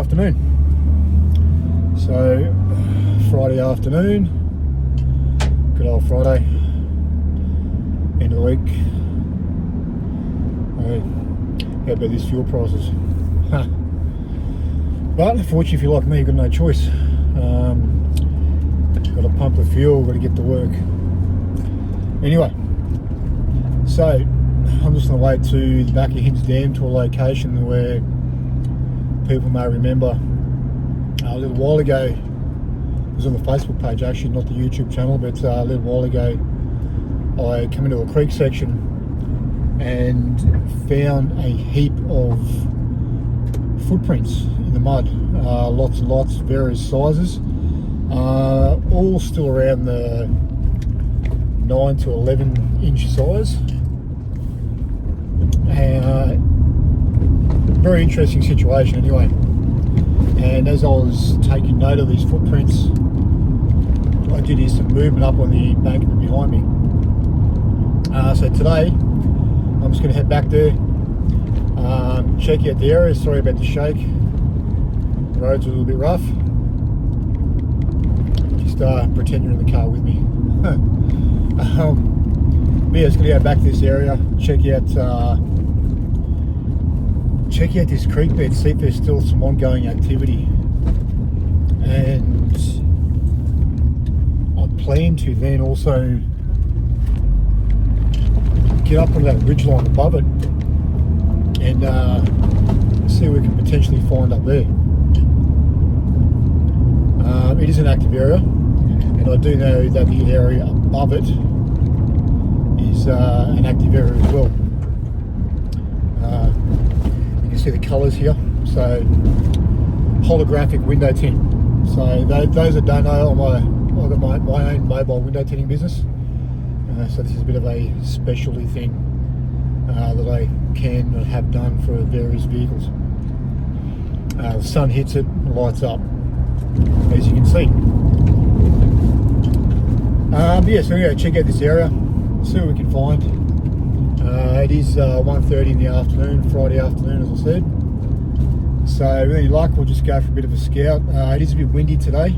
afternoon. So, Friday afternoon, good old Friday, end of the week. How about these fuel prices? But unfortunately, if you're like me, you've got no choice. Got to pump the fuel, got to get to work. Anyway, so I'm just on the way to the back of Hinds Dam, to a location where people may remember a little while ago, it was on the Facebook page actually, not the YouTube channel, but a little while ago I come into a creek section and found a heap of footprints in the mud, lots and lots, various sizes, all still around the 9 to 11 inch size. Very interesting situation anyway. And as I was taking note of these footprints, I did hear some movement up on the embankment behind me. So today I'm just going to head back there, check out the area. Sorry about the shake, the road's a little bit rough. Just pretend you're in the car with me. But yeah, just going to go back to this area, check out this creek bed, see if there's still some ongoing activity. And I plan to then also get up on that ridgeline above it and see what we can potentially find up there. It is an active area, and I do know that the area above it is an active area as well. You can see the colours here, so holographic window tint. So those that don't know, I've got my own mobile window tinting business, so this is a bit of a specialty thing that I can and have done for various vehicles. The sun hits it, lights up, as you can see. But yeah, so I'm going to check out this area, see what we can find. It is 1:30 in the afternoon, Friday afternoon, as I said. So with any luck, we'll just go for a bit of a scout. It is a bit windy today,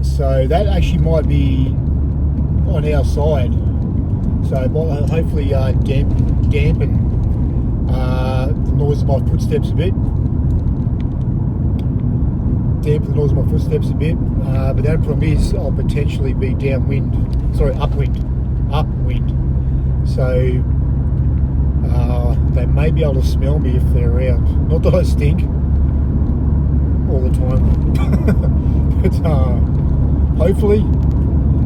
so that actually might be on our side. So it might hopefully dampen the noise of my footsteps a bit. But the only problem is I'll potentially be upwind. So they may be able to smell me if they're around. Not that I stink all the time, but hopefully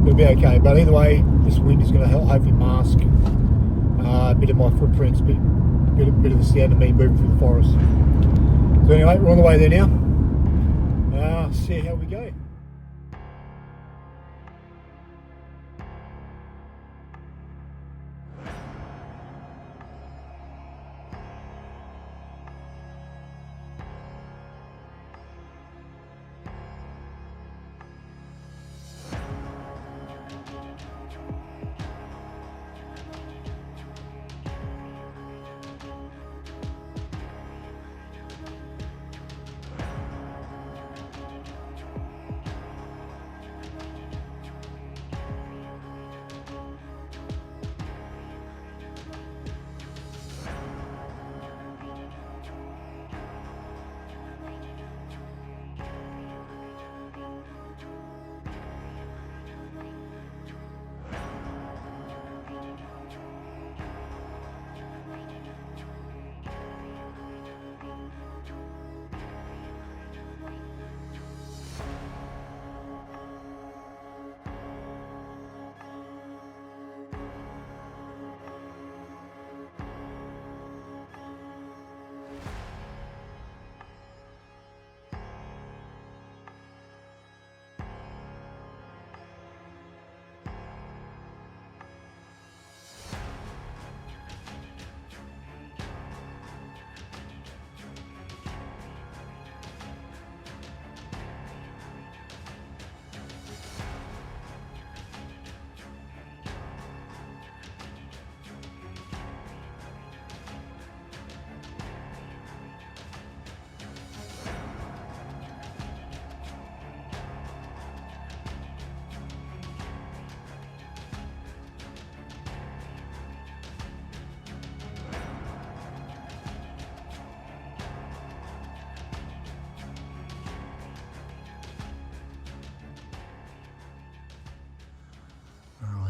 it'll be okay. But either way, this wind is going to hopefully mask a bit of my footprints, bit of the sound of me moving through the forest. So anyway, we're on the way there now. See how we go.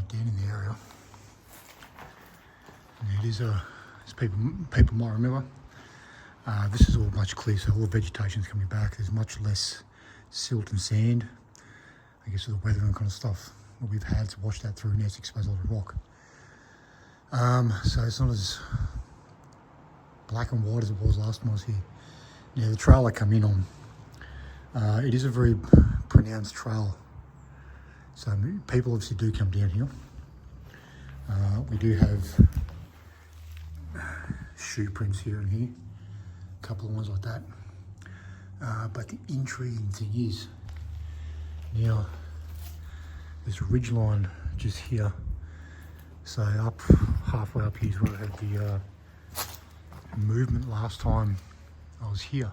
down in the area. And it is as people might remember, this is all much clearer, so all the vegetation's coming back. There's much less silt and sand, I guess, with the weather and kind of stuff that we've had to wash that through. Now it's exposed a lot of rock. So it's not as black and white as it was last time I was here. Now the trail I come in on, it is a very pronounced trail. So people obviously do come down here. We do have shoe prints here and here, a couple of ones like that. But the intriguing thing is, now there's a ridge line just here. So up halfway up here is where I had the movement last time I was here.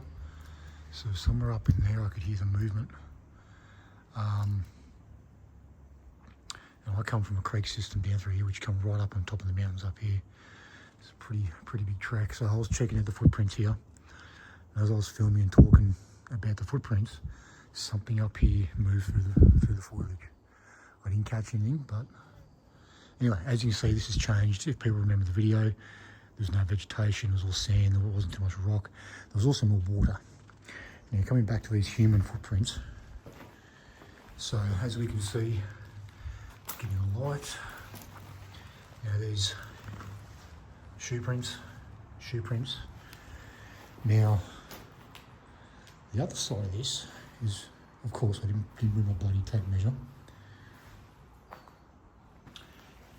So somewhere up in there I could hear the movement. And I come from a creek system down through here which comes right up on top of the mountains up here. It's a pretty big trek. So I was checking out the footprints here. And as I was filming and talking about the footprints, something up here moved through the foliage. I didn't catch anything, but anyway, as you can see, this has changed. If people remember the video, there's no vegetation, it was all sand, there wasn't too much rock. There was also more water. Now coming back to these human footprints, so as we can see, getting the light, now there's shoe prints. Now, the other side of this is, of course, I didn't bring my bloody tape measure.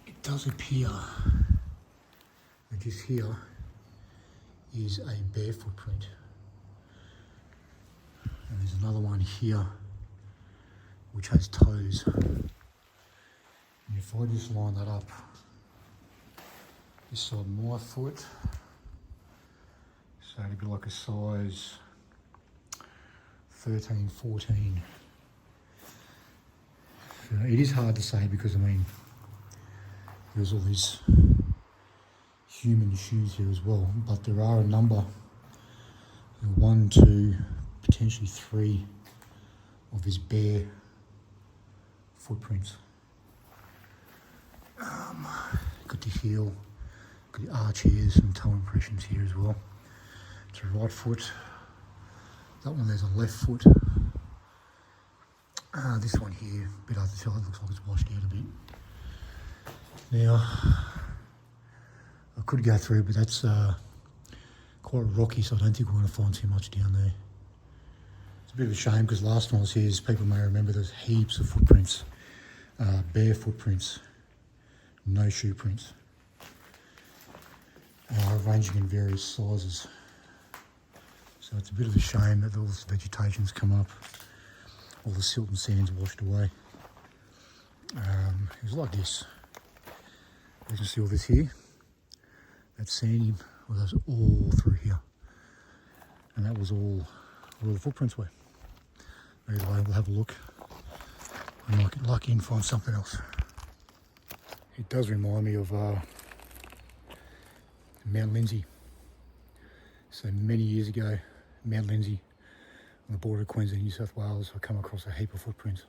It does appear that this here is a bear footprint. And there's another one here which has toes. And if I just line that up, this side of my foot, so it'd be like a size 13, 14. So it is hard to say because, I mean, there's all these human shoes here as well, but there are a number, 1, 2, potentially 3 of his bear footprints. Got the heel, got the arch here, some toe impressions here as well. It's a right foot. That one there's a left foot. This one here, a bit hard to tell, it looks like it's washed out a bit. Now, I could go through, but that's quite rocky, so I don't think we're going to find too much down there. It's a bit of a shame because last time I was here, as people may remember, there's heaps of footprints, bare footprints, no shoe prints, ranging in various sizes. So it's a bit of a shame that all this vegetation's come up, all the silt and sand's washed away. It was like this. You can see all this here. That sandy, well, that was all through here. And that was all where the footprints were. Either way, we'll have a look. I might get lucky and find something else. It does remind me of Mount Lindsay. So many years ago, Mount Lindsay, on the border of Queensland and New South Wales, I come across a heap of footprints.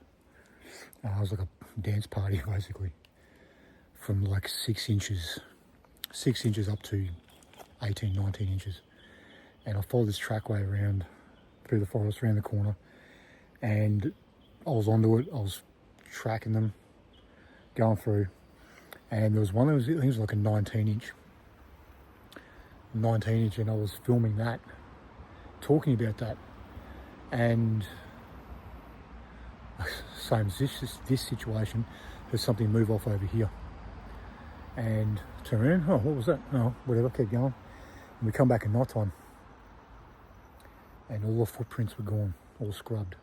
It was like a dance party, basically, from like 6 inches up to 18, 19 inches. And I followed this trackway around through the forest, around the corner, and I was onto it. I was tracking them, going through, and there was one that was, I think it was like a 19 inch, and I was filming that, talking about that, and same as this situation, there's something move off over here, and turn around, oh, what was that? Oh, whatever, keep going, and we come back at night time, and all the footprints were gone, all scrubbed.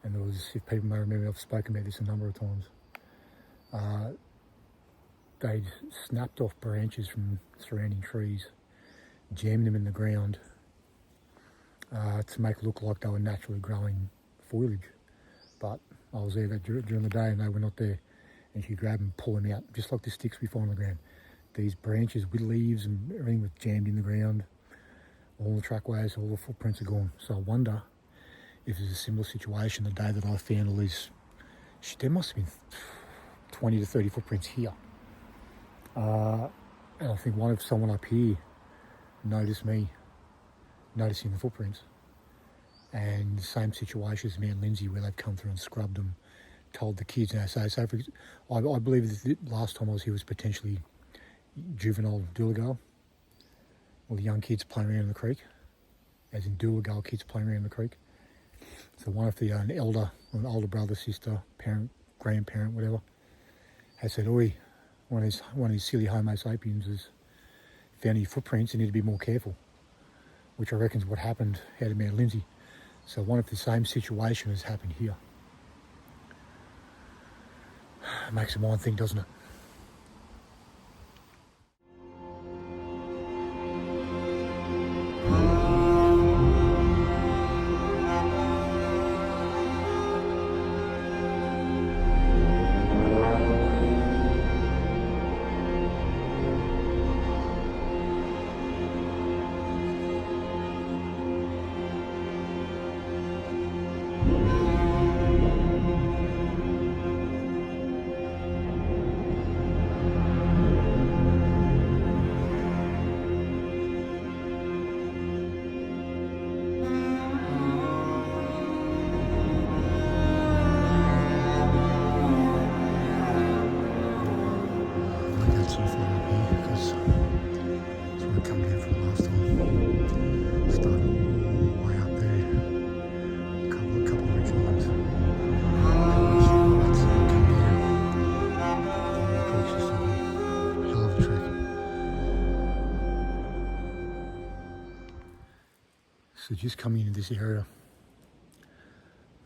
And there was, if people may remember, I've spoken about this a number of times, they'd snapped off branches from surrounding trees, jammed them in the ground to make it look like they were naturally growing foliage. But I was there during the day and they were not there. And you could grab them, pull them out, just like the sticks we find on the ground. These branches with leaves and everything was jammed in the ground. All the trackways, all the footprints are gone. So I wonder if there's a similar situation the day that I found all these, there must have been 20 to 30 footprints here. And I think someone up here noticed me noticing the footprints. And same situation as Mount Lindsay, where they've come through and scrubbed them, told the kids. Now, I believe that last time I was here was potentially juvenile Dooligal, or the young kids playing around in the creek, as in Dooligal kids playing around in the creek. So one of an older brother, sister, parent, grandparent, whatever, has said, "Oi, one of these silly Homo sapiens has found your footprints. You need to be more careful," which I reckon is what happened out of Mount Lindsay. So one of the same situation has happened here. It makes the mind think, doesn't it? So just coming into this area,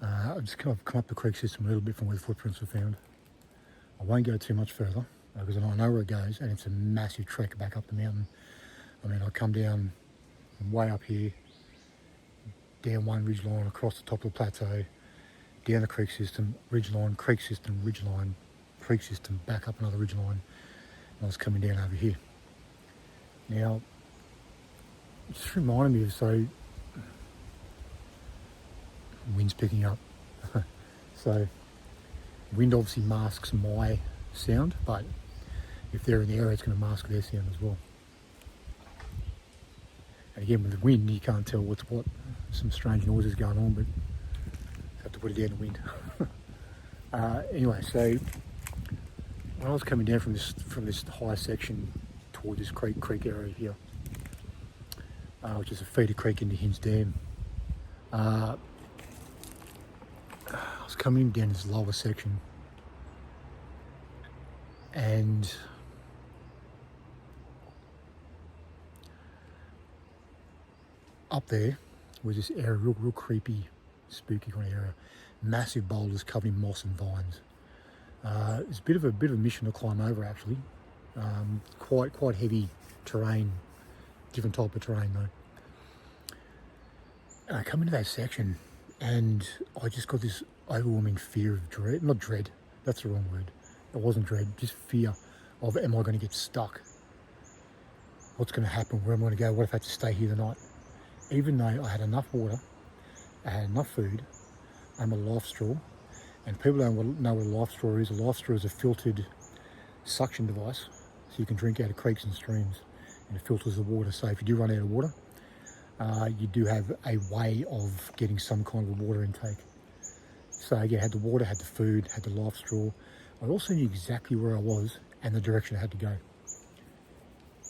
I've just come up the creek system a little bit from where the footprints were found. I won't go too much further because I know where it goes, and it's a massive trek back up the mountain. I mean, I come down from way up here, down one ridge line, across the top of the plateau, down the creek system, ridge line, creek system, ridge line, creek system, back up another ridge line, and I was coming down over here. Now, it just reminded me of, so wind's picking up. So wind obviously masks my sound, but if they're in the area, it's going to mask their sound as well. And again, with the wind, you can't tell what's what. Some strange noises going on, but you have to put it down the wind. Anyway, so when I was coming down from this high section toward this creek area here, which is a feeder creek into Hinge Dam, I was coming down this lower section, and up there was this area, real creepy, spooky kind of area. Massive boulders covered in moss and vines. It's a bit of a mission to climb over, actually. Quite heavy terrain, different type of terrain though. And I come into that section, and I just got this overwhelming fear of dread. Not dread, that's the wrong word. It wasn't dread, just fear of, am I going to get stuck? What's going to happen? Where am I going to go? What if I have to stay here the night? Even though I had enough water, I had enough food, I'm a life straw, and people don't know what a life straw is. A life straw is a filtered suction device, so you can drink out of creeks and streams, and it filters the water. So if you do run out of water, you do have a way of getting some kind of a water intake. So again, I had the water, had the food, had the life straw. I also knew exactly where I was and the direction I had to go.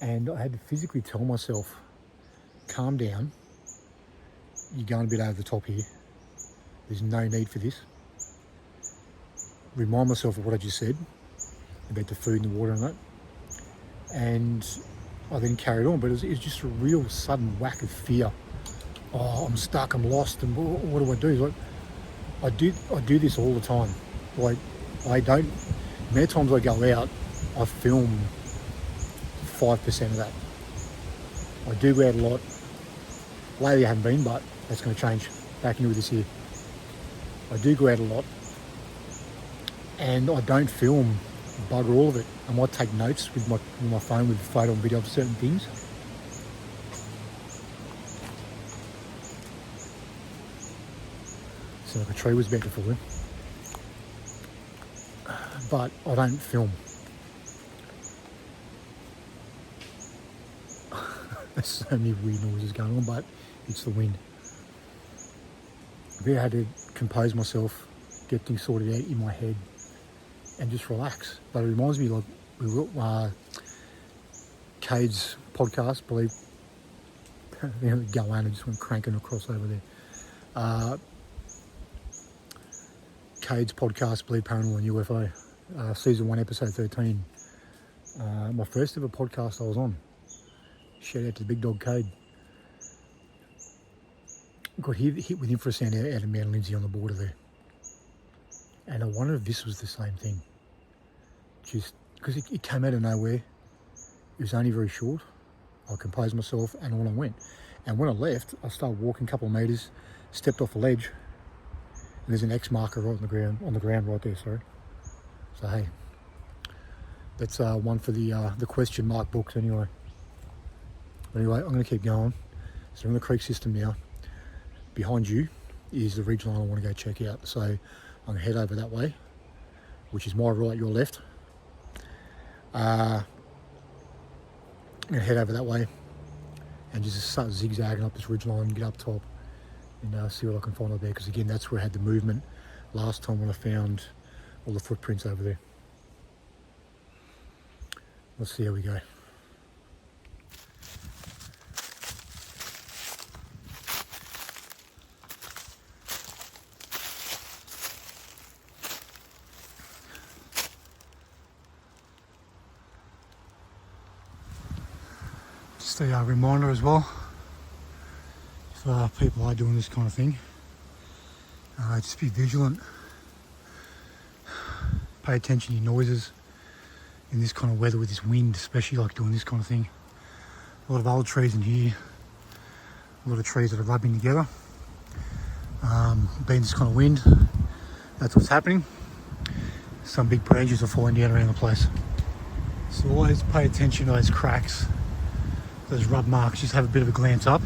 And I had to physically tell myself, calm down, you're going a bit over the top here. There's no need for this. Remind myself of what I just said about the food and the water and that. And I then carried on, but it was just a real sudden whack of fear. Oh, I'm stuck, I'm lost, and what do I do? Like, I do this all the time. Like, many times I go out, I film 5% of that. I do go out a lot. Lately I haven't been, but that's going to change back into this year. I do go out a lot, and I don't film bugger all of it. I might take notes with my phone with photo and video of certain things. So like a tree was about to fall in. but I don't film. There's so many weird noises going on, but it's the wind. I've really had to compose myself, get things sorted out in my head, and just relax. But it reminds me, like, Cade's podcast, believe, go on and just went cranking across over there. Cade's podcast, Believe Paranormal and UFO, season 1, episode 13. My first ever podcast I was on. Shout out to the big dog Cade. Got hit with infrasound out of Mount Lindsay on the border there. And I wonder if this was the same thing. Just because it came out of nowhere. It was only very short. I composed myself and on I went. And when I left, I started walking a couple of metres, stepped off a ledge, and there's an X marker right on the ground right there, sorry. So hey, that's one for the question mark books anyway. But anyway, I'm going to keep going. So we're in the creek system now. Behind you is the ridge line I want to go check out. So I'm going to head over that way, which is my right, your left. I'm going to head over that way and just start zigzagging up this ridge line and get up top and see what I can find up there. Because again, that's where I had the movement last time when I found all the footprints over there. Let's see how we go. Just a reminder as well, if people are doing this kind of thing, just be vigilant. Pay attention to your noises in this kind of weather with this wind, especially like doing this kind of thing. A lot of old trees in here, a lot of trees that are rubbing together. Being this kind of wind, that's what's happening. Some big branches are falling down around the place. So always pay attention to those cracks, those rub marks. Just have a bit of a glance up.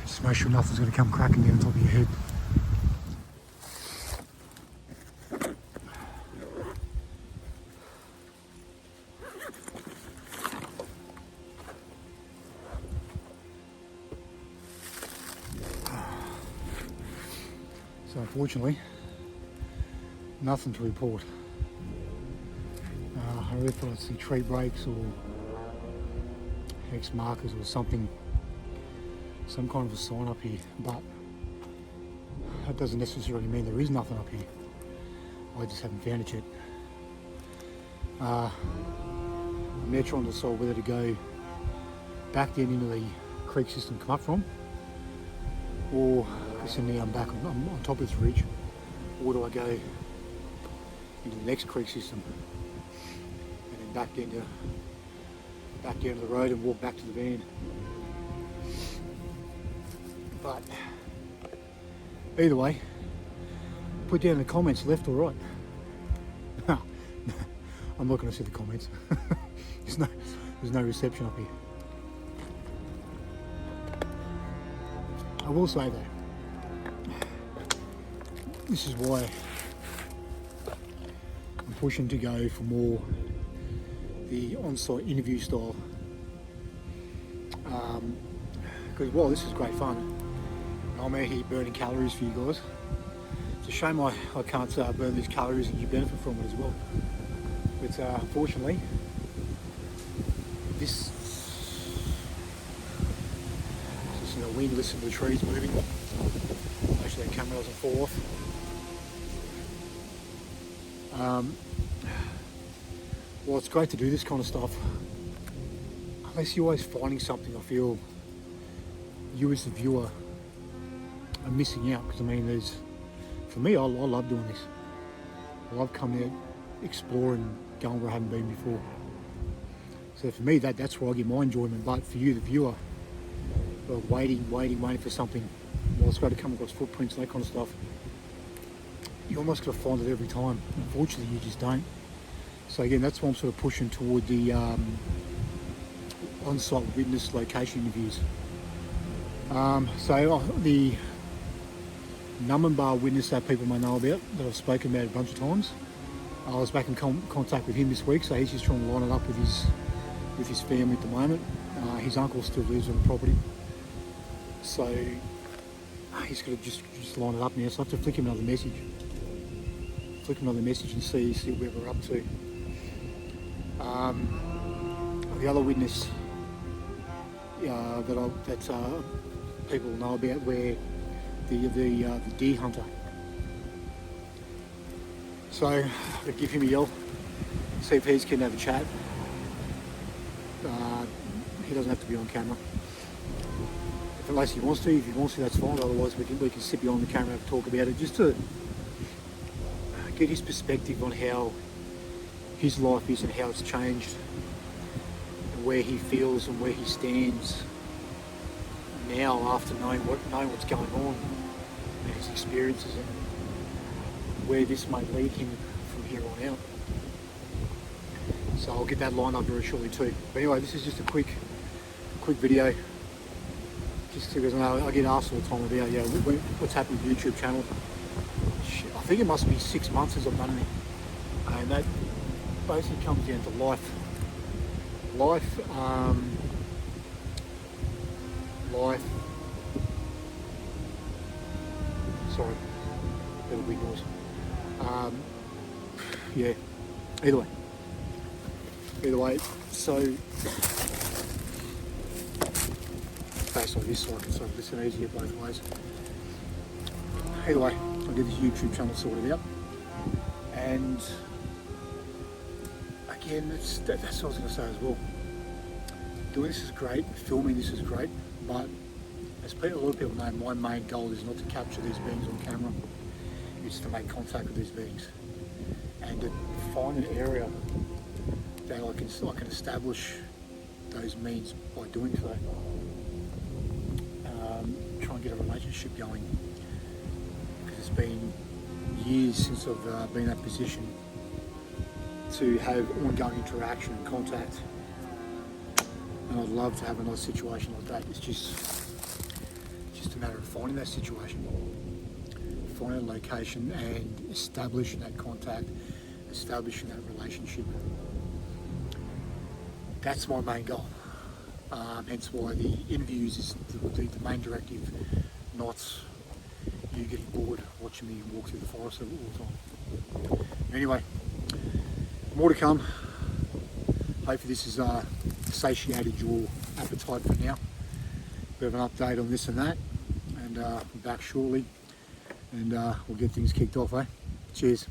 Just make sure nothing's going to come cracking down on top of your head. So unfortunately, nothing to report. I really thought I'd see tree breaks or X markers or something, some kind of a sign up here, but that doesn't necessarily mean there is nothing up here. I just haven't found it yet. I'm now trying to decide whether to go back down into the creek system come up from, or because now I'm back on top of this ridge, or do I go into the next creek system and then back down to the road and walk back to the van. But either way, put down in the comments left or right. I'm not going to see the comments. There's no reception up here. I will say though, this is why I'm pushing to go for more the on-site interview style. Because while this is great fun, I'm out here burning calories for you guys. It's a shame I can't burn these calories and you benefit from it as well. But unfortunately, this is the wind, listen to the trees moving. Actually, that camera doesn't fall off. Well, it's great to do this kind of stuff. Unless you're always finding something, I feel you as the viewer are missing out. Because I mean, for me, I love doing this. I love coming out, exploring, going where I haven't been before. So for me, that's where I get my enjoyment. But for you, the viewer, waiting for something. Well, it's great to come across footprints, that kind of stuff. You're almost going to find it every time. Unfortunately, you just don't. So again, that's why I'm sort of pushing toward the on-site witness location interviews. So the Numbinbar witness that people may know about, that I've spoken about a bunch of times, I was back in contact with him this week, so he's just trying to line it up with his family at the moment. His uncle still lives on the property, so he's got to just line it up now. So I have to flick him another message. And see where we're up to. The other witness that people know about, where the deer hunter. So I'll give him a yell, see if he's keen to have a chat. He doesn't have to be on camera. Unless he wants to. If he wants to, that's fine. Otherwise, we can sit behind the camera and talk about it, just to get his perspective on how his life is and how it's changed, and where he feels and where he stands now after knowing what's going on and his experiences, and where this may lead him from here on out. So I'll get that lined up very shortly too. But anyway, this is just a quick video, just because I get asked all the time about what's happened with the YouTube channel. I think it must be 6 months since I've done it, and that basically comes down to life. Sorry, little big noise. Yeah. Either way. So based on this one, so it's an easier both ways. Either way, I'll get this YouTube channel sorted out, and again, that's what I was going to say as well. Doing this is great, filming this is great, but as a lot of people know, my main goal is not to capture these beings on camera. It's to make contact with these beings and to find an area that I can establish those means by doing so. Try and get a relationship going, because it's been years since I've been in that position to have ongoing interaction and contact, and I'd love to have another situation like that. It's just a matter of finding that situation, finding a location and establishing that contact, establishing that relationship. That's my main goal. Hence why the interviews is the main directive, not you getting bored watching me walk through the forest all the time. Anyway, more to come. Hopefully this has satiated your appetite for now. Bit of an update on this and that, and we're back shortly, and we'll get things kicked off, eh? Cheers.